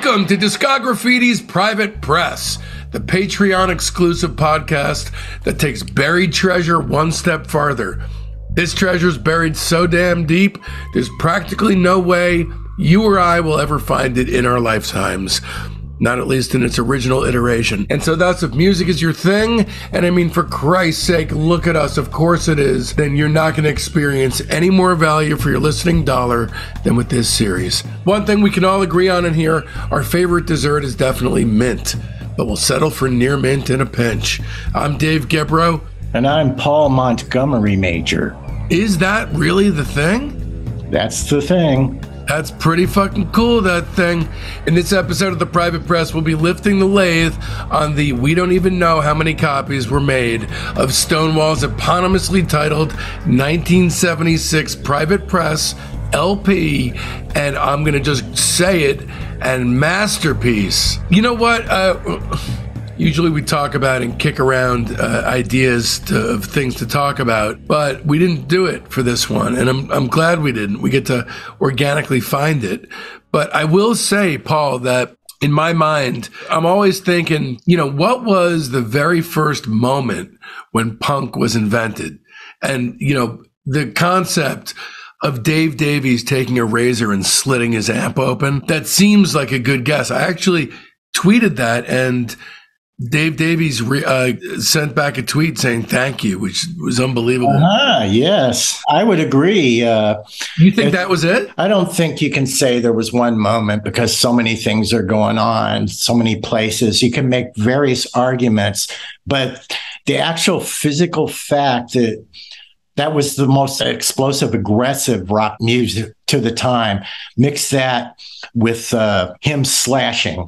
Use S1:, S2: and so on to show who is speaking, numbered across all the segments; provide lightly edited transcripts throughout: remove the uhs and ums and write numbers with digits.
S1: Welcome to Discograffiti's Private Press, the Patreon exclusive podcast that takes buried treasure one step farther. This treasure's buried so damn deep, there's practically no way you or I will ever find it in our lifetimes. Not at least in its original iteration. And so that's if music is your thing, and I mean, for Christ's sake, look at us, of course it is, then you're not going to experience any more value for your listening dollar than with this series. One thing we can all agree on in here, our favorite dessert is definitely mint, but we'll settle for near mint in a pinch. I'm Dave Gebrow.
S2: And I'm Paul Montgomery Major.
S1: Is that really the thing?
S2: That's the thing.
S1: That's pretty fucking cool, that thing. In this episode of The Private Press, we'll be lifting the lathe on the we don't even know how many copies were made of Stonewall's eponymously titled 1976 Private Press LP, and I'm going to just say it, and masterpiece. You know what? Usually we talk about and kick around ideas of things to talk about, but we didn't do it for this one, and I'm glad we didn't. We get to organically find it. But I will say, Paul, that in my mind, I'm always thinking, what was the very first moment when punk was invented? And, the concept of Dave Davies taking a razor and slitting his amp open, that seems like a good guess. I actually tweeted that, and Dave Davies sent back a tweet saying thank you, which was unbelievable.
S2: Yes, I would agree.
S1: You think that was it?
S2: I don't think you can say there was one moment because so many things are going on, so many places. You can make various arguments, but the actual physical fact that was the most explosive, aggressive rock music to the time. Mix that with him slashing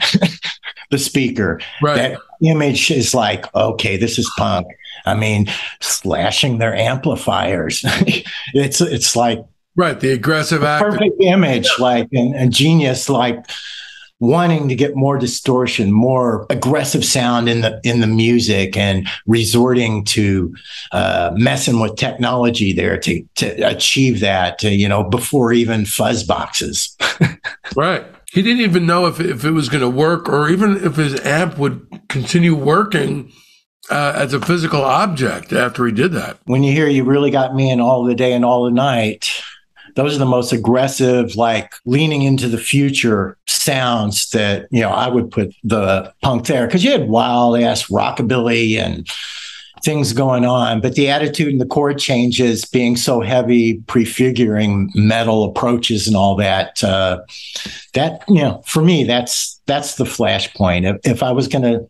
S2: the speaker.
S1: Right.
S2: That image is like, okay, this is punk. I mean, slashing their amplifiers. it's like
S1: right, the aggressive act.
S2: Perfect image, like and genius, like wanting to get more distortion, more aggressive sound in the music, and resorting to messing with technology there to achieve that. Before even fuzz boxes.
S1: Right. He didn't even know if it was going to work, or even if his amp would continue working as a physical object after he did that.
S2: When you hear "You Really Got Me" and "All the Day and All the Night," those are the most aggressive, like leaning into the future sounds that, I would put the punk there, because you had wild ass rockabilly and things going on, but the attitude and the chord changes being so heavy, prefiguring metal approaches and all that, for me, that's the flashpoint. If I was going to,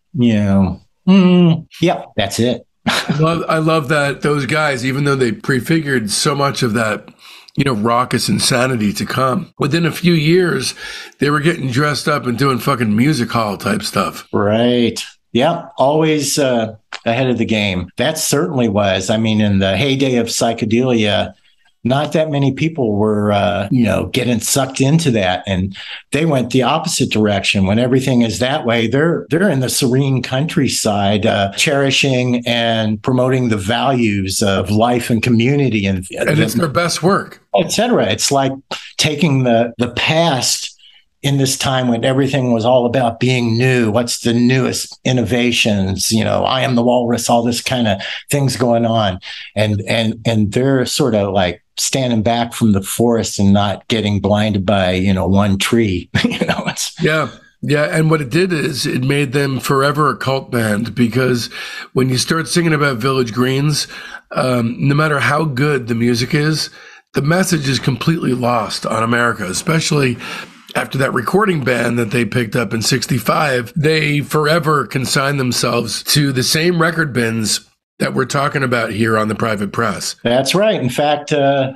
S2: that's it.
S1: I love that those guys, even though they prefigured so much of that, raucous insanity to come, within a few years, they were getting dressed up and doing fucking music hall type stuff.
S2: Right. Yeah. Always ahead of the game. That certainly was. I mean, in the heyday of psychedelia, not that many people were, getting sucked into that. And they went the opposite direction. When everything is that way, they're in the serene countryside, cherishing and promoting the values of life and community. And
S1: it's their best work.
S2: Et cetera. It's like taking the past in this time when everything was all about being new. What's the newest innovations? I am the walrus, all this kind of things going on. And they're sort of like standing back from the forest and not getting blinded by, one tree.
S1: Yeah. And what it did is it made them forever a cult band, because when you start singing about Village Greens, no matter how good the music is, the message is completely lost on America, especially after that recording ban that they picked up in '65. They forever consigned themselves to the same record bins that we're talking about here on The Private Press.
S2: That's right. In fact,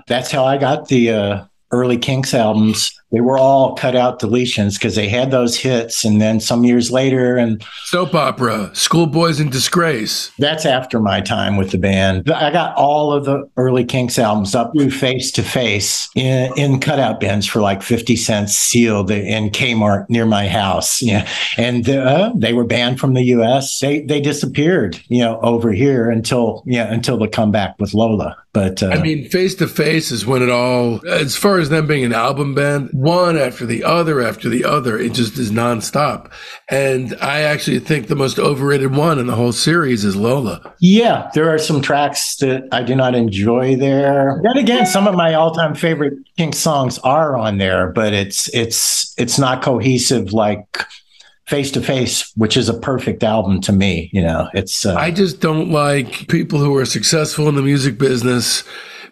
S2: that's how I got the early Kinks albums. They were all cut out deletions because they had those hits, and then some years later, and
S1: soap opera, Schoolboys in Disgrace.
S2: That's after my time with the band. I got all of the early Kinks albums up through Face to Face in cutout bins for like 50 cents sealed in Kmart near my house. Yeah, and they were banned from the U.S. They disappeared, over here until the comeback with Lola. But
S1: I mean, Face to Face is when it all, as far as them being an album band, one after the other after the other. It just is nonstop. And I actually think the most overrated one in the whole series is Lola.
S2: Yeah, there are some tracks that I do not enjoy there. Then again, some of my all-time favorite Kinks songs are on there, but it's not cohesive like Face to Face, which is a perfect album to me.
S1: I just don't like people who are successful in the music business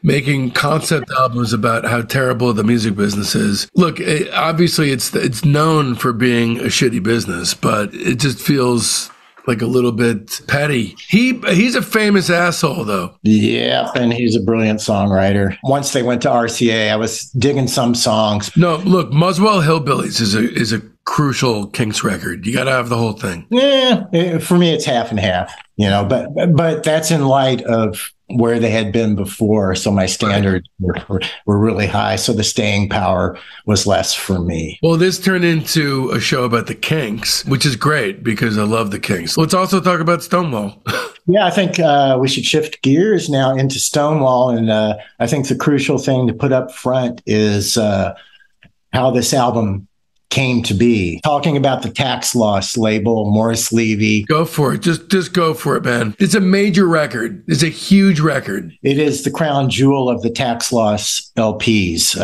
S1: making concept albums about how terrible the music business is. Look, obviously it's known for being a shitty business, but it just feels like a little bit petty. He's a famous asshole, though.
S2: Yeah, and he's a brilliant songwriter. Once they went to RCA, I was digging some songs.
S1: No, look, Muswell Hillbillies is a crucial Kinks record. You got to have the whole thing.
S2: Yeah, for me, it's half and half. But that's in light of where they had been before. So my standards were really high. So the staying power was less for me.
S1: Well, this turned into a show about the Kinks, which is great because I love the Kinks. Let's also talk about Stonewall.
S2: Yeah, I think we should shift gears now into Stonewall. And I think the crucial thing to put up front is how this album came to be. Talking about the tax loss label, Morris Levy.
S1: Go for it. Just go for it, man. It's a major record. It's a huge record.
S2: It is the crown jewel of the tax loss LPs.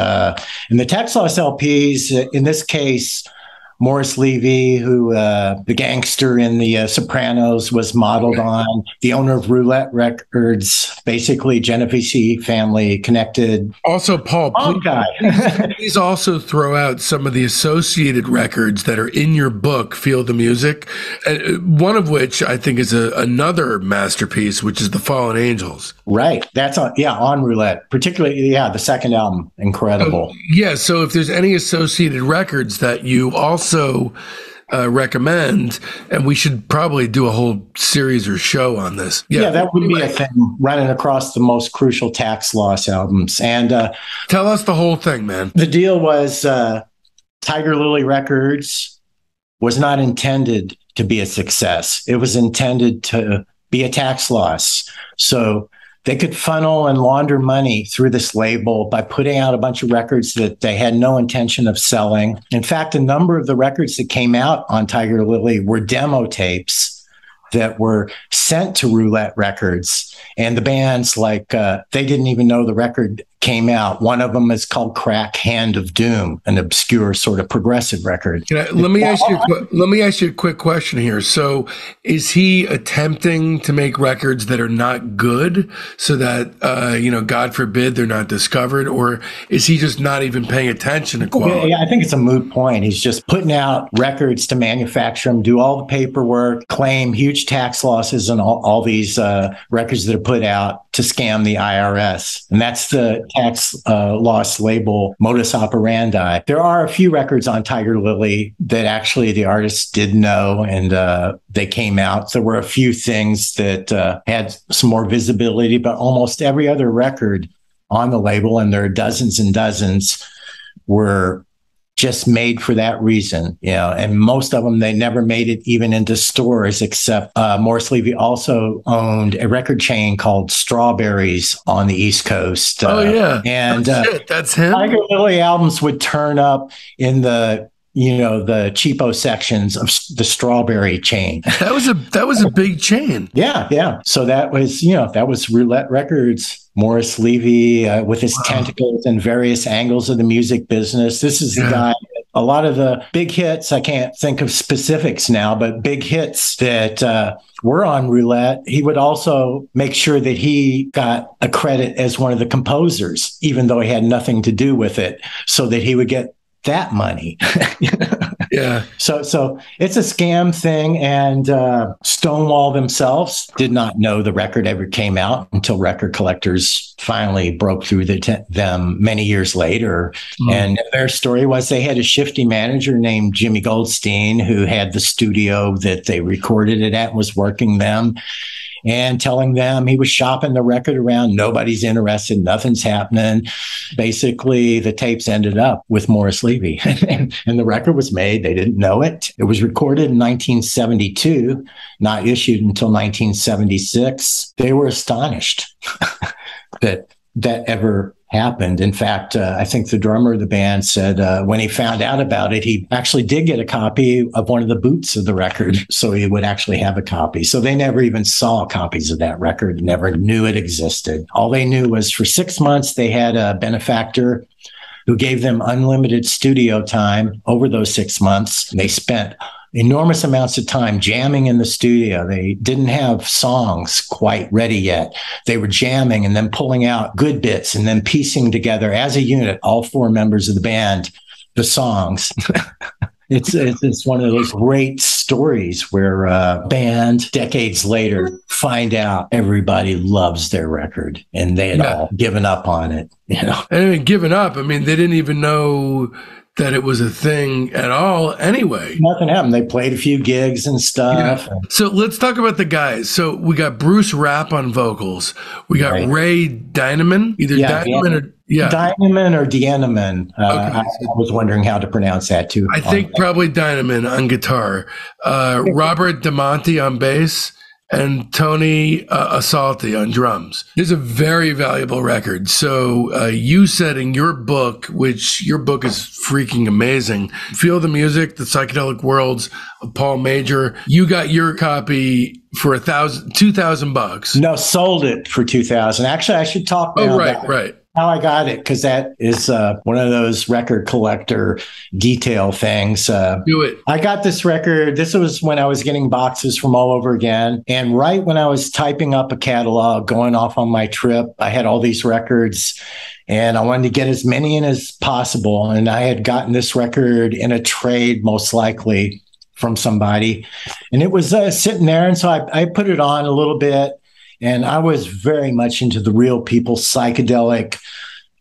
S2: And the tax loss LPs, in this case, Morris Levy, who the gangster in The Sopranos was modeled on, the owner of Roulette Records, basically Genovese family connected.
S1: Also, Paul, please also throw out some of the associated records that are in your book, Feel the Music, one of which I think is another masterpiece, which is The Fallen Angels.
S2: Right. That's on Roulette, particularly, the second album. Incredible.
S1: So if there's any associated records that you also recommend, and we should probably do a whole series or show on this.
S2: Yeah, that would be a thing, running across the most crucial tax loss albums. And
S1: tell us the whole thing, man.
S2: The deal was Tiger Lily Records was not intended to be a success. It was intended to be a tax loss. So they could funnel and launder money through this label by putting out a bunch of records that they had no intention of selling. In fact, a number of the records that came out on Tiger Lily were demo tapes that were sent to Roulette Records. And the bands, they didn't even know the record came out. One of them is called Crack Hand of Doom, an obscure sort of progressive record.
S1: Let me ask you a quick question here. So is he attempting to make records that are not good so that, God forbid they're not discovered? Or is he just not even paying attention to quality?
S2: Yeah, I think it's a moot point. He's just putting out records to manufacture them, do all the paperwork, claim huge tax losses and all these records that are put out to scam the IRS. And that's the tax loss label modus operandi. There are a few records on Tiger Lily that actually the artists did know, and they came out. There were a few things that had some more visibility, but almost every other record on the label, and there are dozens and dozens, were just made for that reason, and most of them, they never made it even into stores, except Morris Levy also owned a record chain called Strawberries on the East Coast. And
S1: that's him.
S2: Tiger Lily albums would turn up in the cheapo sections of the Strawberry chain.
S1: That was a big chain.
S2: Yeah. So that was Roulette Records. Morris Levy with his tentacles in various angles of the music business. This is the guy. A lot of the big hits, I can't think of specifics now, but big hits that were on Roulette, he would also make sure that he got a credit as one of the composers, even though he had nothing to do with it, so that he would get that money.
S1: Yeah.
S2: So it's a scam thing. And Stonewall themselves did not know the record ever came out until record collectors finally broke through them many years later. And their story was they had a shifty manager named Jimmy Goldstein who had the studio that they recorded it at and was working them and telling them he was shopping the record around. Nobody's interested. Nothing's happening. Basically, the tapes ended up with Morris Levy and the record was made. They didn't know it. It was recorded in 1972, not issued until 1976. They were astonished that ever happened. In fact, I think the drummer of the band said when he found out about it, he actually did get a copy of one of the boots of the record. So he would actually have a copy. So they never even saw copies of that record, never knew it existed. All they knew was for 6 months, they had a benefactor who gave them unlimited studio time over those 6 months. They spent enormous amounts of time jamming in the studio. They didn't have songs quite ready yet. They were jamming and then pulling out good bits and then piecing together as a unit, all 4 members of the band, the songs. It's one of those great stories where a band decades later find out everybody loves their record and they had all given up on it.
S1: And given up. I mean, they didn't even know that it was a thing at all anyway.
S2: Nothing happened. They played a few gigs and stuff.
S1: Yeah. So let's talk about the guys. So we got Bruce Rapp on vocals. We got Ray Dynaman, either Dynaman or
S2: Dynaman or Dianaman. I was wondering how to pronounce that too.
S1: I think probably Dynaman on guitar. Robert DeMonte on bass. And Tony Assalti on drums. It's a very valuable record. So you said in your book, which your book is freaking amazing, Feel the Music, The Psychedelic Worlds of Paul Major. You got your copy for $2,000.
S2: No, sold it for $2,000. Actually, I should talk now about how I got it, because that is one of those record collector detail things.
S1: Do it.
S2: I got this record. This was when I was getting boxes from all over again. And right when I was typing up a catalog, going off on my trip, I had all these records and I wanted to get as many in as possible. And I had gotten this record in a trade, most likely from somebody. And it was sitting there. And so I put it on a little bit. And I was very much into the Real People psychedelic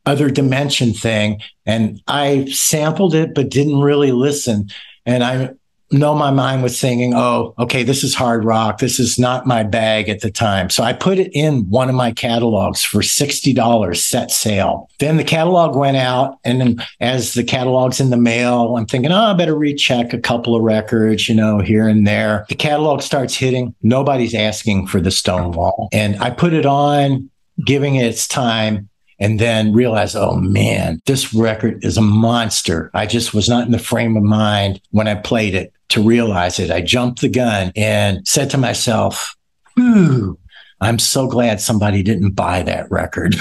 S2: other dimension thing. And I sampled it, but didn't really listen. And I know my mind was thinking, oh, okay, this is hard rock. This is not my bag at the time. So I put it in one of my catalogs for $60 set sale. Then the catalog went out. And then as the catalog's in the mail, I'm thinking, I better recheck a couple of records, here and there. The catalog starts hitting. Nobody's asking for the Stonewall. And I put it on, giving it its time, and then realized, oh man, this record is a monster. I just was not in the frame of mind when I played it to realize it. I jumped the gun and said to myself, I'm so glad somebody didn't buy that record.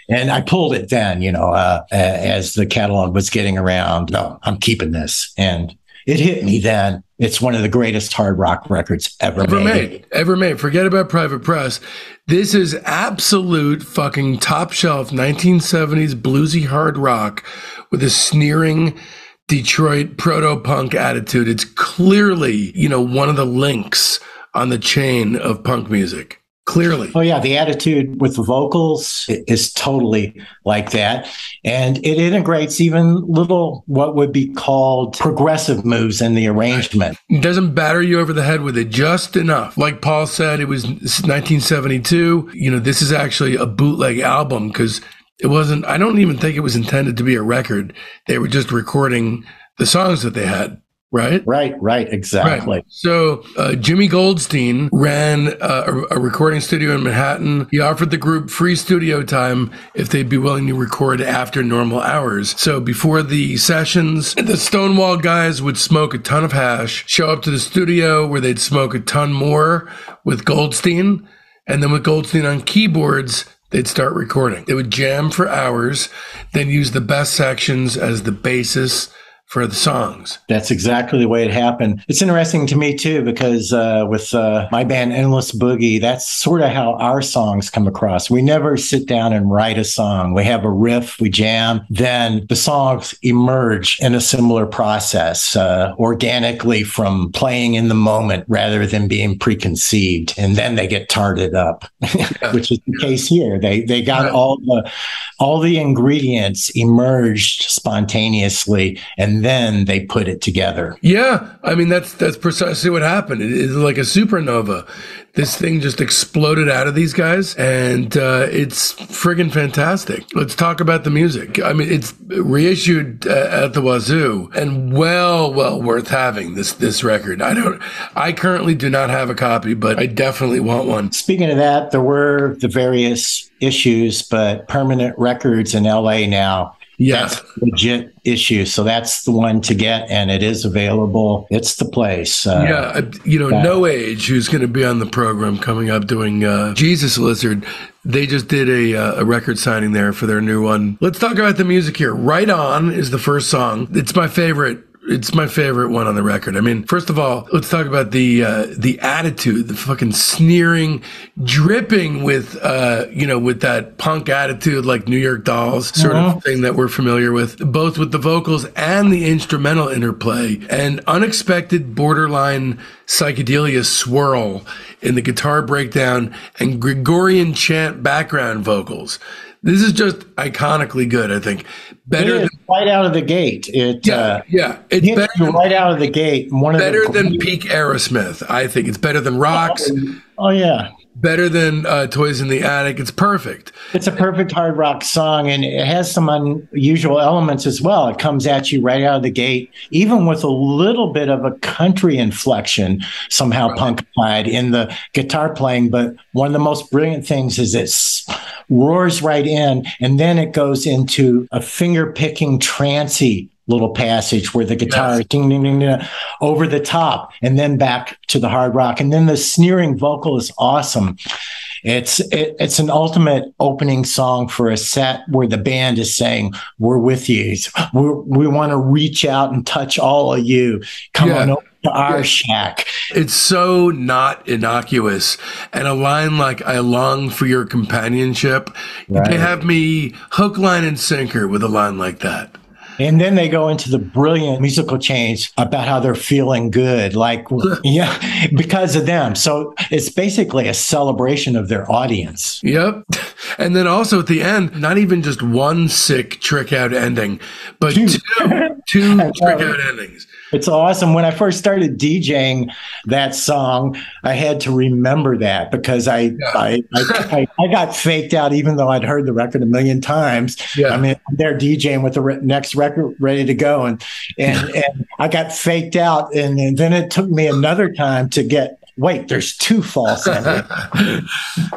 S2: And I pulled it then, as the catalog was getting around. No, I'm keeping this. And it hit me then. It's one of the greatest hard rock records ever made.
S1: Forget about Private Press. This is absolute fucking top shelf 1970s bluesy hard rock with a sneering Detroit proto-punk attitude. It's clearly, one of the links on the chain of punk music. Clearly.
S2: Oh, yeah. The attitude with the vocals is totally like that. And it integrates even little what would be called progressive moves in the arrangement.
S1: It doesn't batter you over the head with it just enough. Like Paul said, it was 1972. This is actually a bootleg album because it wasn't, I don't even think it was intended to be a record. They were just recording the songs that they had. Right?
S2: Right. Exactly.
S1: Right. So Jimmy Goldstein ran a recording studio in Manhattan. He offered the group free studio time if they'd be willing to record after normal hours. So before the sessions, the Stonewall guys would smoke a ton of hash, show up to the studio where they'd smoke a ton more with Goldstein. And then with Goldstein on keyboards, they'd start recording. They would jam for hours, then use the best sections as the basis for the songs.
S2: That's exactly the way it happened. It's interesting to me too, because with my band Endless Boogie, that's sort of how our songs come across. We never sit down and write a song. We have a riff, we jam, then the songs emerge in a similar process, organically from playing in the moment rather than being preconceived. And then they get tarted up, which is the case here. They got all the ingredients emerged spontaneously, and and then they put it together.
S1: Yeah, I mean that's precisely what happened. It's like a supernova. This thing just exploded out of these guys, and it's friggin' fantastic. Let's talk about the music. I mean, it's reissued at the wazoo, and well worth having this record. I currently do not have a copy, but I definitely want one.
S2: Speaking of that, there were the various issues, but Permanent Records in LA now.
S1: Yeah.
S2: That's a legit issue. So that's the one to get, and it is available. It's the place.
S1: No Age, who's going to be on the program coming up doing Jesus Lizard. They just did a record signing there for their new one. Let's talk about the music here. Right On is the first song. It's my favorite. It's my favorite one on the record. I mean, first of all, let's talk about the attitude, the fucking sneering, dripping with with that punk attitude, like New York Dolls sort of thing that we're familiar with, both with the vocals and the instrumental interplay, and unexpected borderline psychedelia swirl in the guitar breakdown and Gregorian chant background vocals. This is just iconically good, I think. Better than,
S2: right out of the gate. It's
S1: better than,
S2: right out of the gate.
S1: Better than peak Aerosmith, I think. It's better than Rocks.
S2: Oh yeah.
S1: Better than Toys in the Attic. It's perfect.
S2: It's a perfect hard rock song, and it has some unusual elements as well. It comes at you right out of the gate, even with a little bit of a country inflection, somehow punkified in the guitar playing. But one of the most brilliant things is it roars right in, and then it goes into a finger-picking, trancey little passage where the guitar is ding, ding, ding, ding, over the top, and then back to the hard rock. And then the sneering vocal is awesome. It's an ultimate opening song for a set where the band is saying, we're with you. We want to reach out and touch all of you. Come on over to our shack.
S1: It's so not innocuous. And a line like, I long for your companionship. They have me hook, line, and sinker with a line like that.
S2: And then they go into the brilliant musical change about how they're feeling good, because of them. So it's basically a celebration of their audience.
S1: Yep. And then also at the end, not even just one sick trick out ending, but two trick out endings.
S2: It's awesome. When I first started DJing that song, I had to remember that because I got faked out, even though I'd heard the record a million times. Yeah. I mean, they're DJing with the next record ready to go, and I got faked out, and then it took me another time to get. Wait, there's two false endings.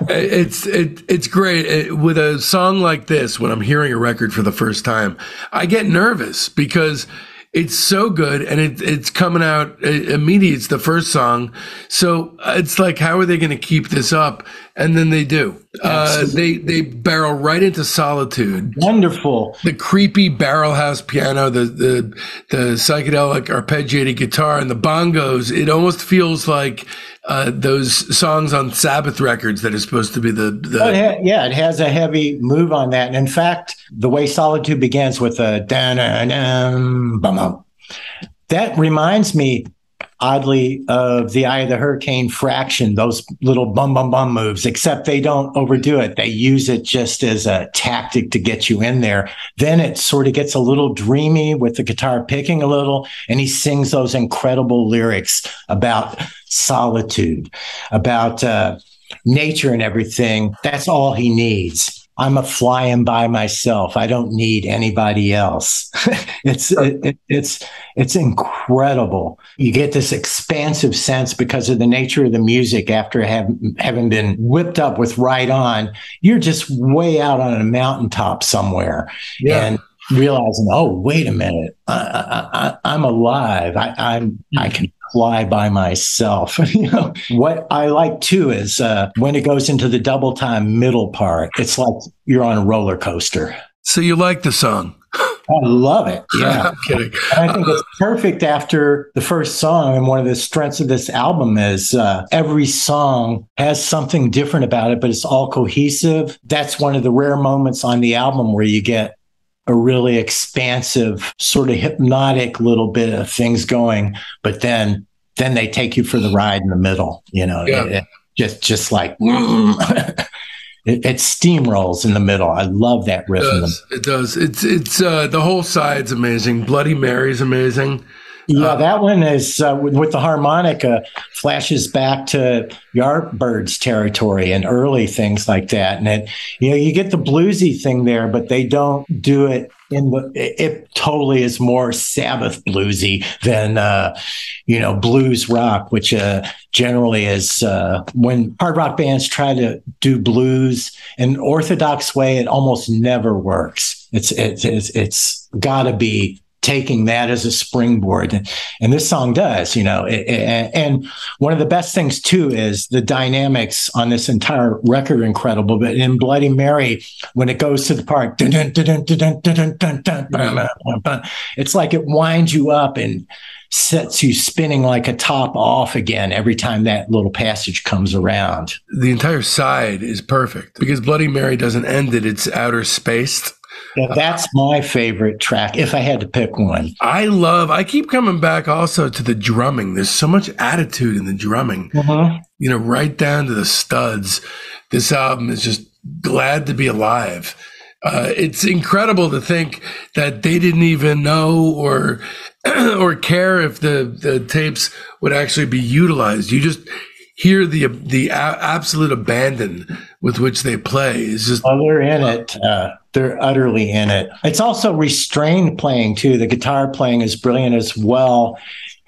S1: It's great with a song like this. When I'm hearing a record for the first time, I get nervous because it's so good, and it's coming out immediately. It's the first song. So it's like, how are they going to keep this up? And then they do. They barrel right into Solitude.
S2: Wonderful.
S1: The creepy barrel house piano, the psychedelic arpeggiated guitar, and the bongos. It almost feels like those songs on Sabbath records that are supposed to be
S2: it has a heavy move on that. And in fact, the way Solitude begins with a da-na-na-bum-bum, that reminds me oddly of the Eye of the Hurricane Fraction, those little bum bum bum moves, except they don't overdo it. They use it just as a tactic to get you in there. Then it sort of gets a little dreamy with the guitar picking a little, and he sings those incredible lyrics about solitude, about nature and everything. That's all he needs. I'm a flying by myself. I don't need anybody else. It's incredible. You get this expansive sense because of the nature of the music. After having been whipped up with Right On, you're just way out on a mountaintop somewhere, and realizing, oh, wait a minute, I'm alive. I can fly by myself. What I like too is when it goes into the double time middle part, it's like you're on a roller coaster.
S1: So you like the song?
S2: I love it. Yeah.
S1: I'm kidding.
S2: I think it's perfect after the first song. And one of the strengths of this album is every song has something different about it, but it's all cohesive. That's one of the rare moments on the album where you get a really expansive, sort of hypnotic little bit of things going, but then they take you for the ride in the middle, just like, it steamrolls in the middle. I love that riff.
S1: It does. It's the whole side's amazing. Bloody Mary's amazing.
S2: Yeah, that one is with the harmonica flashes back to Yardbirds territory and early things like that. And you get the bluesy thing there, but they don't do it it totally is more Sabbath bluesy than, blues rock, which generally is when hard rock bands try to do blues in an orthodox way, it almost never works. It's got to be taking that as a springboard. And this song does, and one of the best things too is the dynamics on this entire record are incredible. But in Bloody Mary, when it goes to the part, it's like it winds you up and sets you spinning like a top off again every time that little passage comes around.
S1: The entire side is perfect because Bloody Mary doesn't end at its outer spaced.
S2: Yeah, that's my favorite track, if I had to pick one.
S1: I keep coming back also to the drumming. There's so much attitude in the drumming, right down to the studs. This album is just glad to be alive. It's incredible to think that they didn't even know or care if the tapes would actually be utilized. You just hear the absolute abandon with which they play. It's just
S2: they're in it. They're utterly in it. It's also restrained playing too. The guitar playing is brilliant as well,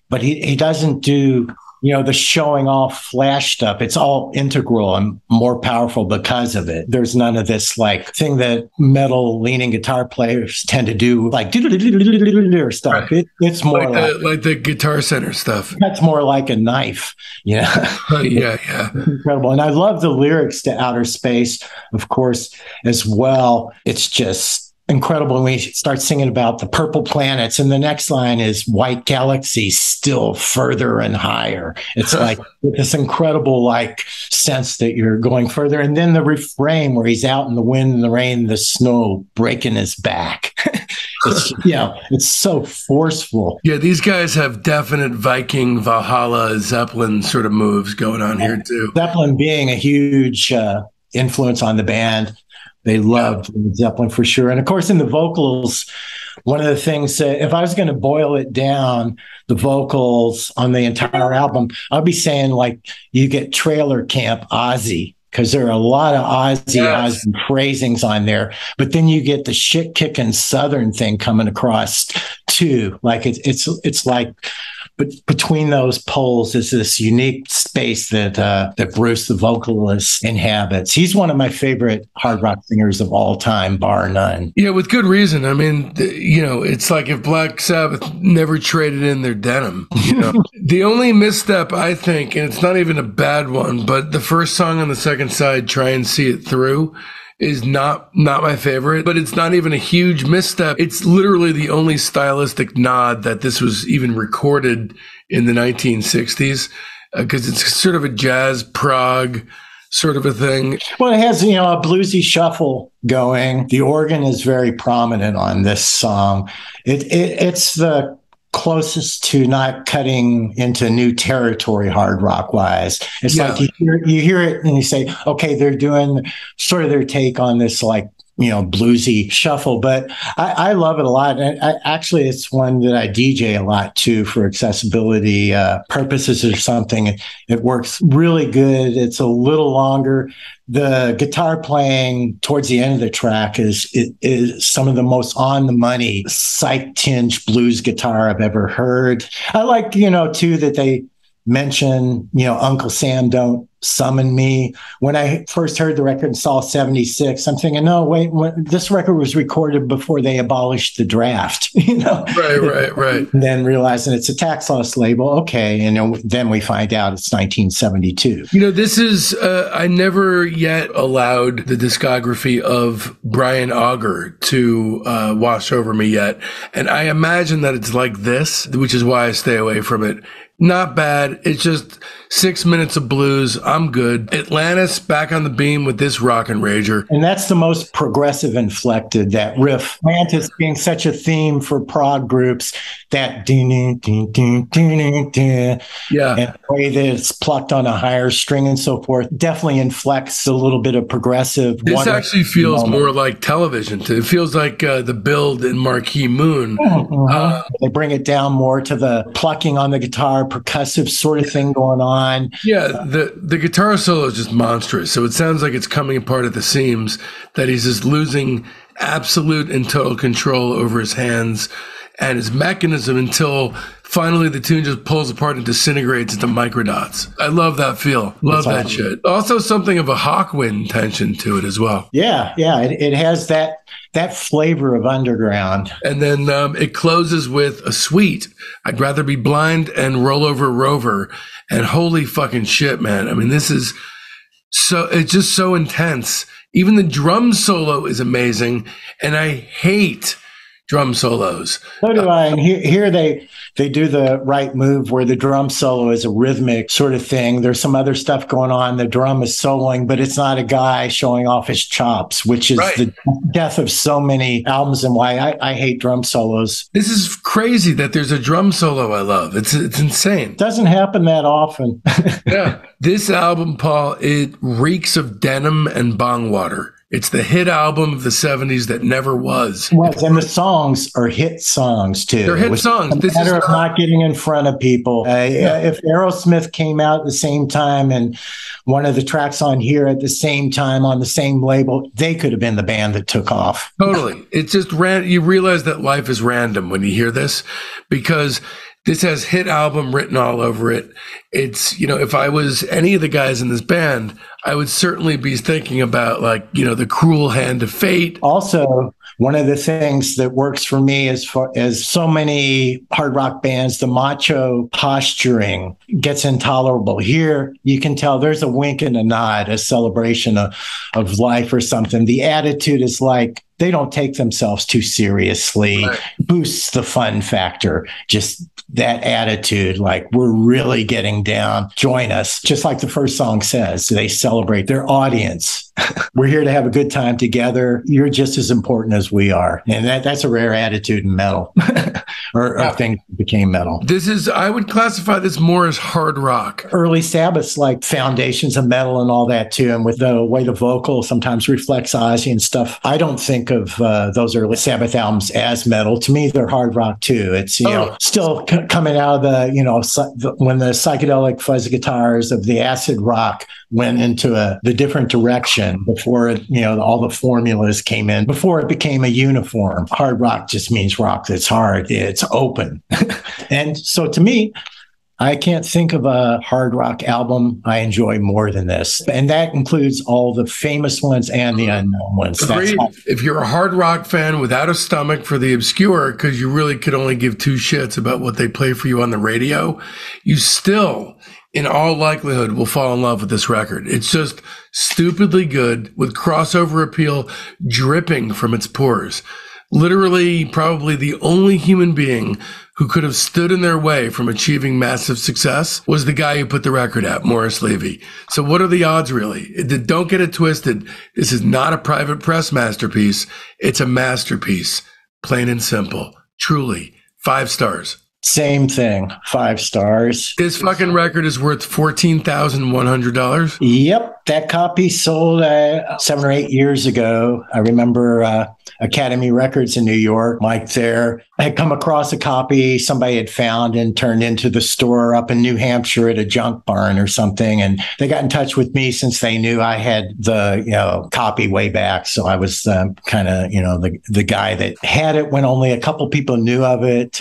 S2: but he doesn't do the showing off flash stuff. It's all integral and more powerful because of it. There's none of this like thing that metal leaning guitar players tend to do, like or stuff.
S1: Right.
S2: It's more
S1: like the Guitar Center stuff.
S2: That's more like a knife.
S1: Yeah.
S2: Incredible. And I love the lyrics to Outer Space, of course, as well. It's just incredible when we start singing about the purple planets, and the next line is white galaxies still further and higher. It's like this incredible sense that you're going further. And then the refrain where he's out in the wind and the rain and the snow breaking his back. It's so forceful.
S1: Yeah, these guys have definite Viking, Valhalla, Zeppelin sort of moves going on here too.
S2: Zeppelin being a huge influence on the band. They loved Zeppelin for sure. And of course, in the vocals, one of the things, if I was going to boil it down, the vocals on the entire album, I'd be saying you get Trailer Camp Ozzy, because there are a lot of Ozzy phrasings on there. But then you get the shit kicking Southern thing coming across too. It's like, but between those poles is this unique space that Bruce, the vocalist, inhabits. He's one of my favorite hard rock singers of all time, bar none.
S1: Yeah, with good reason. I mean, it's like if Black Sabbath never traded in their denim. The only misstep, I think, and it's not even a bad one, but the first song on the second side, Try and See It Through, is not my favorite, but it's not even a huge misstep. It's literally the only stylistic nod that this was even recorded in the 1960s, because it's sort of a jazz prog sort of a thing.
S2: Well, it has, a bluesy shuffle going. The organ is very prominent on this song. It's the closest to not cutting into new territory hard rock wise. It's like you hear it and you say, okay, they're doing sort of their take on this bluesy shuffle, but I love it a lot. And actually, it's one that I DJ a lot too for accessibility purposes or something. It works really good. It's a little longer. The guitar playing towards the end of the track is some of the most on the money psych tinge blues guitar I've ever heard. I like, too, that they mention, Uncle Sam Don't Summon Me. When I first heard the record and saw 76, I'm thinking, no, wait, this record was recorded before they abolished the draft,
S1: Right.
S2: And then realizing it's a tax loss label. Okay. And then we find out it's 1972.
S1: This is, I never yet allowed the discography of Brian Auger to wash over me yet. And I imagine that it's like this, which is why I stay away from it. Not bad. It's just 6 minutes of blues. I'm good. Atlantis back on the beam with this rockin' rager.
S2: And that's the most progressive inflected, that riff. Atlantis being such a theme for prog groups, that ding, ding, ding, ding, ding,
S1: Yeah.
S2: and the way that it's plucked on a higher string and so forth definitely inflects a little bit of progressive.
S1: This actually feels more like television. It feels like the build in Marquee Moon.
S2: They bring it down more to the plucking on the guitar, percussive sort of thing going on.
S1: Yeah, the guitar solo is just monstrous. So it sounds like it's coming apart at the seams, that he's just losing absolute and total control over his hands and his mechanism until finally the tune just pulls apart and disintegrates into microdots. I love that feel. Love that shit. Also something of a Hawkwind tension to it as well.
S2: Yeah. It has that flavor of underground.
S1: And then it closes with a sweet I'd Rather Be Blind and Roll Over Rover. And holy fucking shit, man. I mean, this is it's just so intense. Even the drum solo is amazing. And I hate drum solos.
S2: So do I. And here they do the right move where the drum solo is a rhythmic sort of thing. There's some other stuff going on. The drum is soloing, but it's not a guy showing off his chops, which is the death of so many albums and why I hate drum solos.
S1: This is crazy that there's a drum solo I love. It's insane.
S2: Doesn't happen that often.
S1: Yeah. This album, Paul, it reeks of denim and bong water. It's the hit album of the 70s that never was.
S2: And the songs are hit songs, too.
S1: They're hit songs.
S2: It's a matter of not getting in front of people. If Aerosmith came out at the same time and one of the tracks on here at the same time on the same label, they could have been the band that took off.
S1: Totally. It's just you realize that life is random when you hear this, because this has hit album written all over it. It's, if I was any of the guys in this band, I would certainly be thinking about the cruel hand of fate.
S2: Also, one of the things that works for me as so many hard rock bands, the macho posturing gets intolerable. Here, you can tell there's a wink and a nod, a celebration of life or something. The attitude is like, they don't take themselves too seriously, boosts the fun factor. Just that attitude, like we're really getting down, join us. Just like the first song says, they celebrate their audience. We're here to have a good time together. You're just as important as we are. And that's a rare attitude in metal or things that became metal.
S1: I would classify this more as hard rock.
S2: Early Sabbath's like foundations of metal and all that too. And with the way the vocal sometimes reflects Ozzy and stuff, I don't think of those early Sabbath albums as metal. To me, they're hard rock too. It's, still coming out of when the psychedelic fuzz guitars of the acid rock went into the different direction before it, all the formulas came in, before it became a uniform. Hard rock just means rock that's hard. It's open. And so to me, I can't think of a hard rock album I enjoy more than this. And that includes all the famous ones and the unknown ones.
S1: Agreed. If you're a hard rock fan without a stomach for the obscure, because you really could only give two shits about what they play for you on the radio, you still, in all likelihood, will fall in love with this record. It's just stupidly good with crossover appeal dripping from its pores. Literally, probably the only human being who could have stood in their way from achieving massive success was the guy who put the record out, Morris Levy. So what are the odds, really? Don't get it twisted. This is not a private press masterpiece. It's a masterpiece. Plain and simple. Truly. 5 stars.
S2: Same thing. 5 stars.
S1: This fucking record is worth $14,100.
S2: Yep. That copy sold 7 or 8 years ago. I remember Academy Records in New York, Mike there. I had come across a copy somebody had found and turned into the store up in New Hampshire at a junk barn or something. And they got in touch with me since they knew I had the copy way back. So I was kind of, the guy that had it when only a couple people knew of it,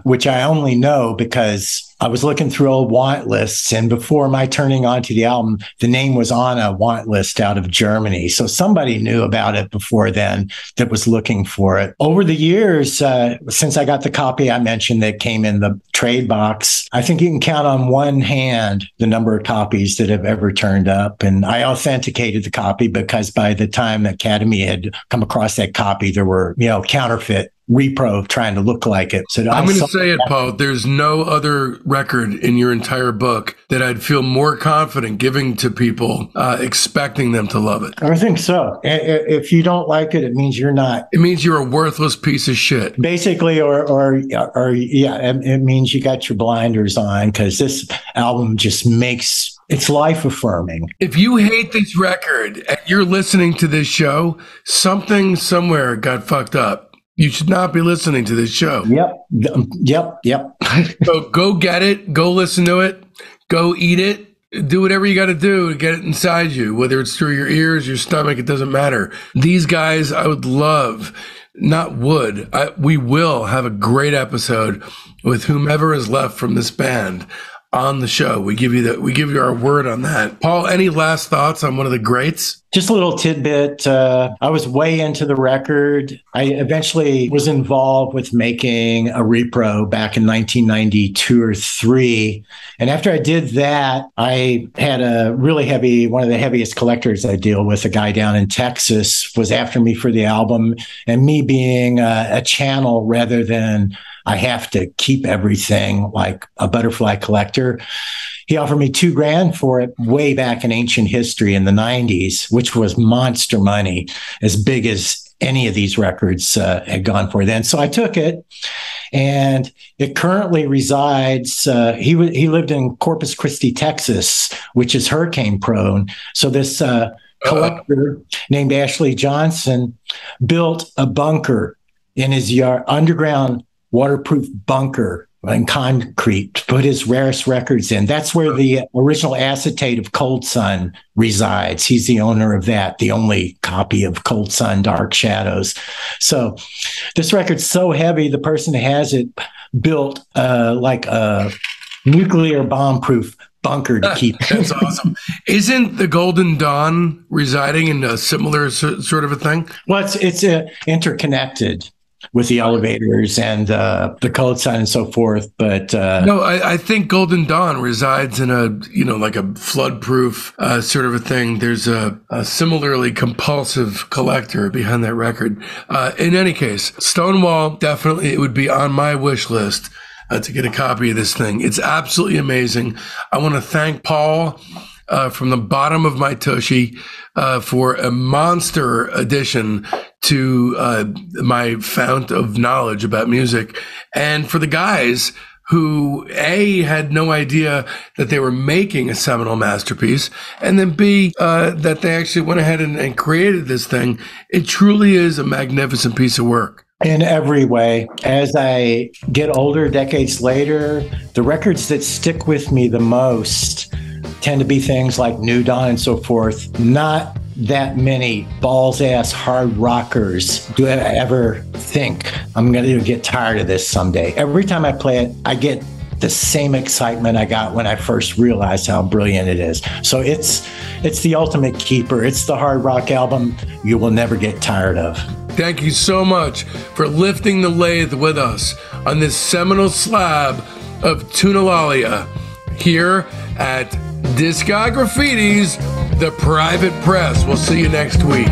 S2: which I only know because I was looking through old want lists, and before my turning on to the album, the name was on a want list out of Germany. So somebody knew about it before then that was looking for it. Over the years, since I got the copy I mentioned that came in the trade box, I think you can count on one hand the number of copies that have ever turned up. And I authenticated the copy because by the time Academy had come across that copy, there were, counterfeit repro trying to look like it. So
S1: I'm going to say it, Paul. There's no other record in your entire book that I'd feel more confident giving to people, expecting them to love it.
S2: I think so. If you don't like it, it means you're not.
S1: It means you're a worthless piece of shit.
S2: Basically, or yeah, it means you got your blinders on, because this album just makes it's life affirming.
S1: If you hate this record and you're listening to this show, something somewhere got fucked up. You should not be listening to this show.
S2: Yep.
S1: So go get it. Go listen to it. Go eat it. Do whatever you got to do to get it inside you, whether it's through your ears, your stomach, it doesn't matter. These guys, I would love, we will have a great episode with whomever is left from this band on the show. We give you our word on that. Paul, any last thoughts on one of the greats?
S2: Just a little tidbit. I was way into the record. I eventually was involved with making a repro back in 1992 or 3. And after I did that, I had a really one of the heaviest collectors I deal with, a guy down in Texas, was after me for the album. And me being a channel rather than I have to keep everything like a butterfly collector, he offered me $2,000 for it way back in ancient history in the 90s, which was monster money, as big as any of these records had gone for then. So I took it, and it currently resides. He lived in Corpus Christi, Texas, which is hurricane prone. So this collector named Ashley Johnson built a bunker in his yard, underground waterproof bunker in concrete, to put his rarest records in. That's where the original acetate of Cold Sun resides. He's the owner of that, the only copy of Cold Sun Dark Shadows. So this record's so heavy, the person who has it built like a nuclear bomb-proof bunker to keep.
S1: That's awesome. Isn't the Golden Dawn residing in a similar sort of a thing?
S2: Well, it's interconnected with the elevators and the Cold Sun and so forth. But
S1: no, I think Golden Dawn resides in a, like a flood-proof sort of a thing. There's a similarly compulsive collector behind that record. In any case, Stonewall, definitely it would be on my wish list to get a copy of this thing. It's absolutely amazing. I want to thank Paul from the bottom of my tushy for a monster addition to my fount of knowledge about music, and for the guys who A, had no idea that they were making a seminal masterpiece, and then B, that they actually went ahead and created this thing. It truly is a magnificent piece of work.
S2: In every way. As I get older, decades later, the records that stick with me the most tend to be things like New Dawn and so forth. Not that many balls-ass hard rockers do I ever think I'm going to get tired of this someday. Every time I play it, I get the same excitement I got when I first realized how brilliant it is. So it's the ultimate keeper. It's the hard rock album you will never get tired of.
S1: Thank you so much for lifting the lathe with us on this seminal slab of Tunalalia here at Discograffiti's The Private Press. We'll see you next week.